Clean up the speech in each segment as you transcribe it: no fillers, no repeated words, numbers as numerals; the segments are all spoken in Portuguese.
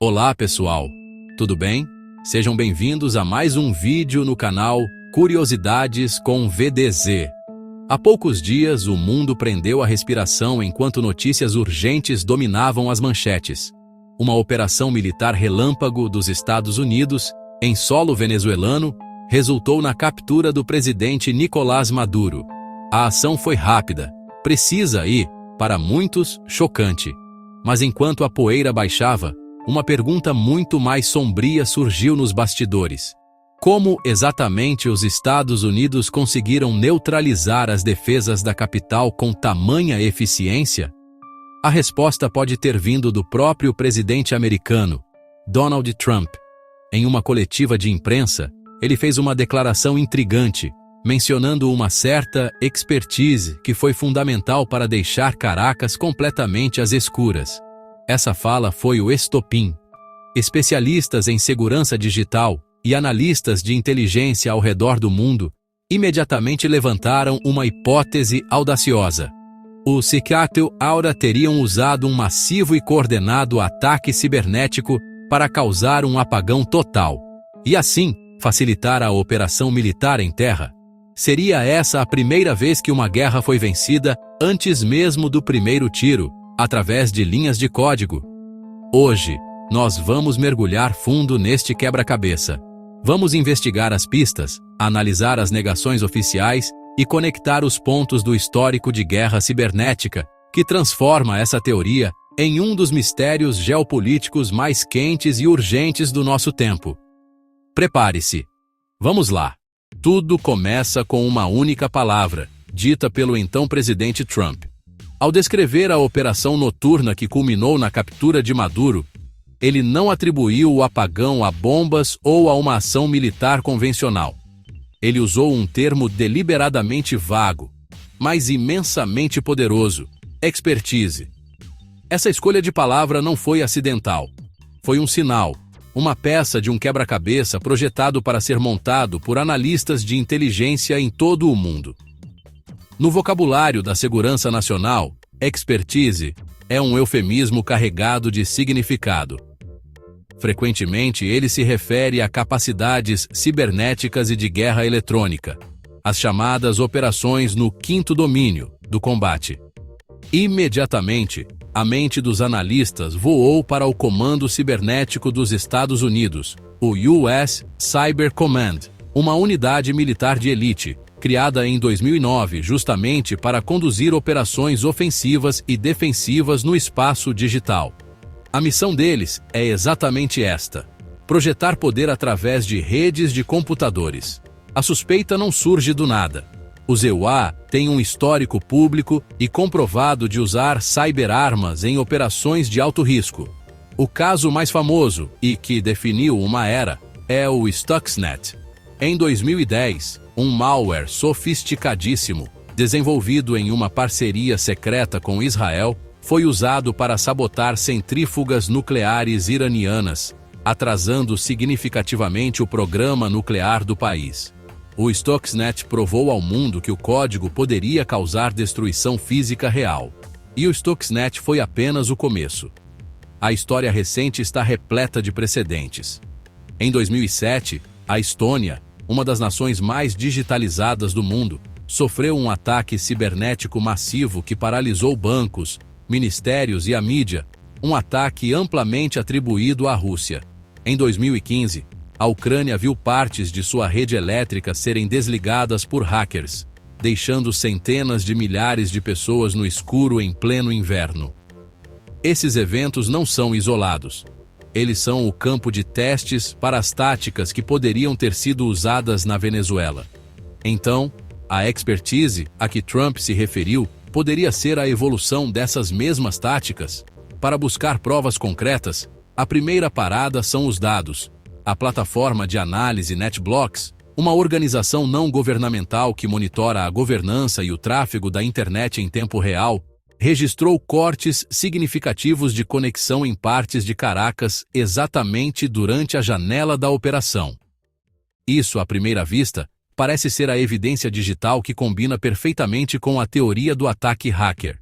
Olá pessoal, tudo bem? Sejam bem-vindos a mais um vídeo no canal Curiosidades com VDZ. Há poucos dias o mundo prendeu a respiração enquanto notícias urgentes dominavam as manchetes. Uma operação militar relâmpago dos Estados Unidos, em solo venezuelano, resultou na captura do presidente Nicolás Maduro. A ação foi rápida, precisa e, para muitos, chocante. Mas enquanto a poeira baixava, uma pergunta muito mais sombria surgiu nos bastidores. Como exatamente os Estados Unidos conseguiram neutralizar as defesas da capital com tamanha eficiência? A resposta pode ter vindo do próprio presidente americano, Donald Trump. Em uma coletiva de imprensa, ele fez uma declaração intrigante, mencionando uma certa expertise que foi fundamental para deixar Caracas completamente às escuras. Essa fala foi o estopim. Especialistas em segurança digital e analistas de inteligência ao redor do mundo imediatamente levantaram uma hipótese audaciosa. Os Seattle Aura teriam usado um massivo e coordenado ataque cibernético para causar um apagão total e, assim, facilitar a operação militar em terra. Seria essa a primeira vez que uma guerra foi vencida antes mesmo do primeiro tiro, através de linhas de código. Hoje, nós vamos mergulhar fundo neste quebra-cabeça. Vamos investigar as pistas, analisar as negações oficiais e conectar os pontos do histórico de guerra cibernética, que transforma essa teoria em um dos mistérios geopolíticos mais quentes e urgentes do nosso tempo. Prepare-se. Vamos lá. Tudo começa com uma única palavra, dita pelo então presidente Trump. Ao descrever a operação noturna que culminou na captura de Maduro, ele não atribuiu o apagão a bombas ou a uma ação militar convencional. Ele usou um termo deliberadamente vago, mas imensamente poderoso: expertise. Essa escolha de palavra não foi acidental. Foi um sinal, uma peça de um quebra-cabeça projetado para ser montado por analistas de inteligência em todo o mundo. No vocabulário da segurança nacional, expertise é um eufemismo carregado de significado. Frequentemente, ele se refere a capacidades cibernéticas e de guerra eletrônica, as chamadas operações no quinto domínio do combate. Imediatamente, a mente dos analistas voou para o Comando Cibernético dos Estados Unidos, o US Cyber Command, uma unidade militar de elite, criada em 2009 justamente para conduzir operações ofensivas e defensivas no espaço digital. A missão deles é exatamente esta: projetar poder através de redes de computadores. A suspeita não surge do nada. Os EUA têm um histórico público e comprovado de usar cyberarmas em operações de alto risco. O caso mais famoso, e que definiu uma era, é o Stuxnet. Em 2010, um malware sofisticadíssimo, desenvolvido em uma parceria secreta com Israel, foi usado para sabotar centrífugas nucleares iranianas, atrasando significativamente o programa nuclear do país. O Stuxnet provou ao mundo que o código poderia causar destruição física real. E o Stuxnet foi apenas o começo. A história recente está repleta de precedentes. Em 2007, a Estônia, uma das nações mais digitalizadas do mundo, sofreu um ataque cibernético massivo que paralisou bancos, ministérios e a mídia, um ataque amplamente atribuído à Rússia. Em 2015, a Ucrânia viu partes de sua rede elétrica serem desligadas por hackers, deixando centenas de milhares de pessoas no escuro em pleno inverno. Esses eventos não são isolados. Eles são o campo de testes para as táticas que poderiam ter sido usadas na Venezuela. Então, a expertise a que Trump se referiu poderia ser a evolução dessas mesmas táticas. Para buscar provas concretas, a primeira parada são os dados. A plataforma de análise NetBlocks, uma organização não governamental que monitora a governança e o tráfego da internet em tempo real, registrou cortes significativos de conexão em partes de Caracas exatamente durante a janela da operação. Isso, à primeira vista, parece ser a evidência digital que combina perfeitamente com a teoria do ataque hacker.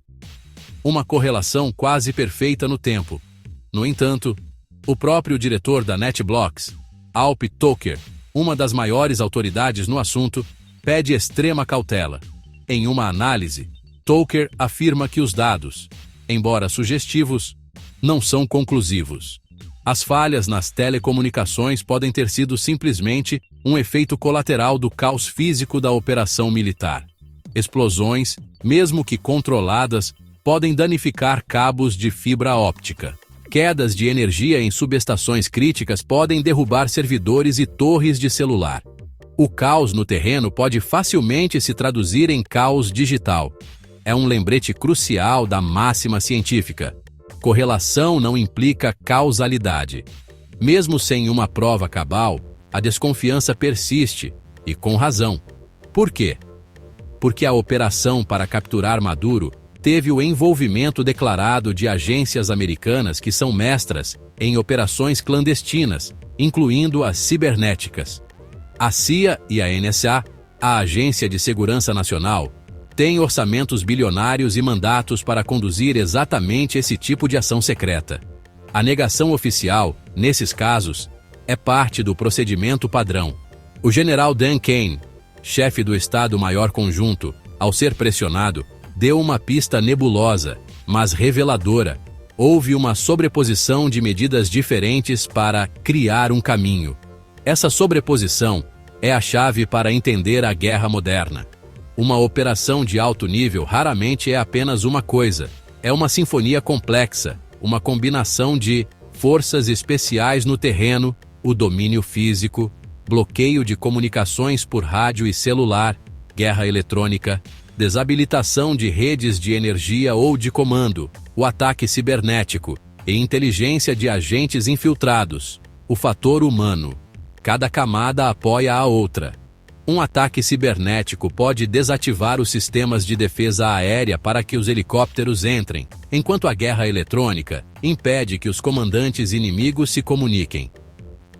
Uma correlação quase perfeita no tempo. No entanto, O próprio diretor da NetBlocks, Alp Toker, uma das maiores autoridades no assunto, pede extrema cautela. Em uma análise, Toker afirma que os dados, embora sugestivos, não são conclusivos. As falhas nas telecomunicações podem ter sido simplesmente um efeito colateral do caos físico da operação militar. Explosões, mesmo que controladas, podem danificar cabos de fibra óptica. Quedas de energia em subestações críticas podem derrubar servidores e torres de celular. O caos no terreno pode facilmente se traduzir em caos digital. É um lembrete crucial da máxima científica. Correlação não implica causalidade. Mesmo sem uma prova cabal, a desconfiança persiste, e com razão. Por quê? Porque a operação para capturar Maduro teve o envolvimento declarado de agências americanas que são mestras em operações clandestinas, incluindo as cibernéticas. A CIA e a NSA, a Agência de Segurança Nacional, têm orçamentos bilionários e mandatos para conduzir exatamente esse tipo de ação secreta. A negação oficial, nesses casos, é parte do procedimento padrão. O general Dan Kane, chefe do Estado-Maior Conjunto, ao ser pressionado, deu uma pista nebulosa, mas reveladora. Houve uma sobreposição de medidas diferentes para criar um caminho. Essa sobreposição é a chave para entender a guerra moderna. Uma operação de alto nível raramente é apenas uma coisa. É uma sinfonia complexa, uma combinação de forças especiais no terreno, o domínio físico, bloqueio de comunicações por rádio e celular, guerra eletrônica, desabilitação de redes de energia ou de comando, o ataque cibernético e inteligência de agentes infiltrados, o fator humano. Cada camada apoia a outra. Um ataque cibernético pode desativar os sistemas de defesa aérea para que os helicópteros entrem, enquanto a guerra eletrônica impede que os comandantes inimigos se comuniquem.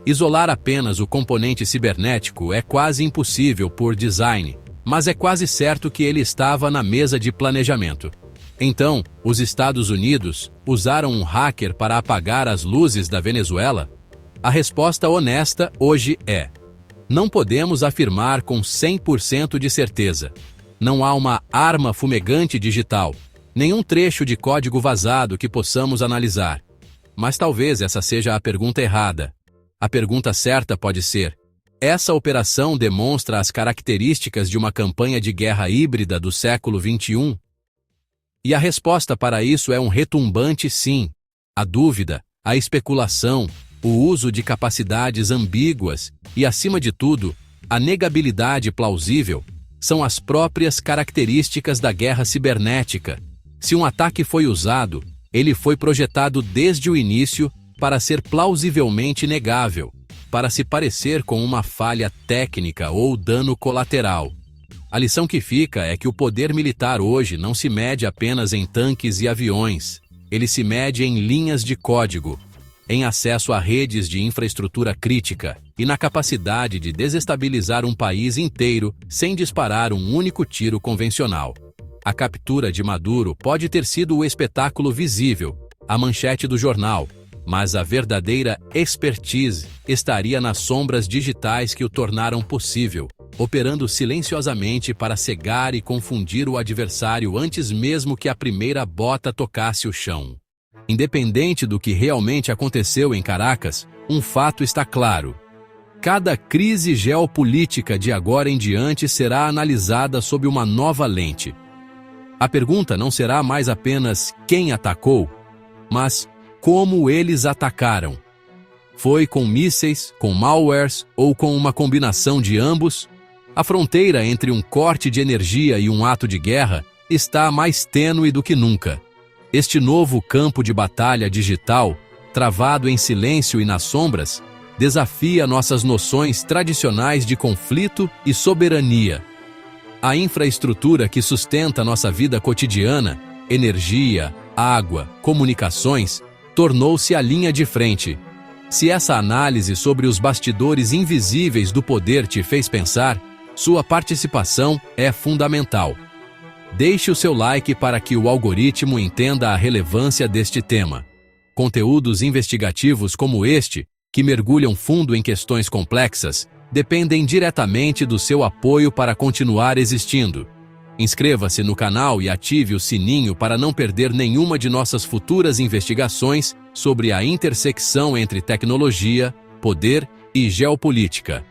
Isolar apenas o componente cibernético é quase impossível por design, mas é quase certo que ele estava na mesa de planejamento. Então, os Estados Unidos usaram um hacker para apagar as luzes da Venezuela? A resposta honesta hoje é: não podemos afirmar com 100% de certeza. Não há uma arma fumegante digital, nenhum trecho de código vazado que possamos analisar. Mas talvez essa seja a pergunta errada. A pergunta certa pode ser: essa operação demonstra as características de uma campanha de guerra híbrida do século XXI? E a resposta para isso é um retumbante sim. A dúvida, a especulação, o uso de capacidades ambíguas e, acima de tudo, a negabilidade plausível são as próprias características da guerra cibernética. Se um ataque foi usado, ele foi projetado desde o início para ser plausivelmente negável, para se parecer com uma falha técnica ou dano colateral. A lição que fica é que o poder militar hoje não se mede apenas em tanques e aviões, ele se mede em linhas de código, em acesso a redes de infraestrutura crítica e na capacidade de desestabilizar um país inteiro sem disparar um único tiro convencional. A captura de Maduro pode ter sido o espetáculo visível, a manchete do jornal, mas a verdadeira expertise estaria nas sombras digitais que o tornaram possível, operando silenciosamente para cegar e confundir o adversário antes mesmo que a primeira bota tocasse o chão. Independente do que realmente aconteceu em Caracas, um fato está claro. Cada crise geopolítica de agora em diante será analisada sob uma nova lente. A pergunta não será mais apenas quem atacou, mas como eles atacaram. Foi com mísseis, com malwares ou com uma combinação de ambos? A fronteira entre um corte de energia e um ato de guerra está mais tênue do que nunca. Este novo campo de batalha digital, travado em silêncio e nas sombras, desafia nossas noções tradicionais de conflito e soberania. A infraestrutura que sustenta nossa vida cotidiana, energia, água, comunicações, tornou-se a linha de frente. Se essa análise sobre os bastidores invisíveis do poder te fez pensar, sua participação é fundamental. Deixe o seu like para que o algoritmo entenda a relevância deste tema. Conteúdos investigativos como este, que mergulham fundo em questões complexas, dependem diretamente do seu apoio para continuar existindo. Inscreva-se no canal e ative o sininho para não perder nenhuma de nossas futuras investigações sobre a intersecção entre tecnologia, poder e geopolítica.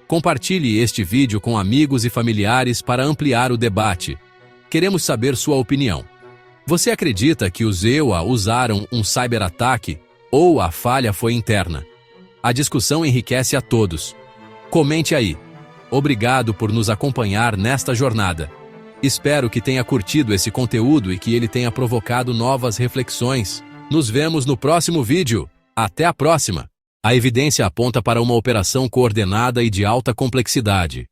Compartilhe este vídeo com amigos e familiares para ampliar o debate. Queremos saber sua opinião. Você acredita que os EUA usaram um cyberataque ou a falha foi interna? A discussão enriquece a todos. Comente aí. Obrigado por nos acompanhar nesta jornada. Espero que tenha curtido esse conteúdo e que ele tenha provocado novas reflexões. Nos vemos no próximo vídeo. Até a próxima! A evidência aponta para uma operação coordenada e de alta complexidade.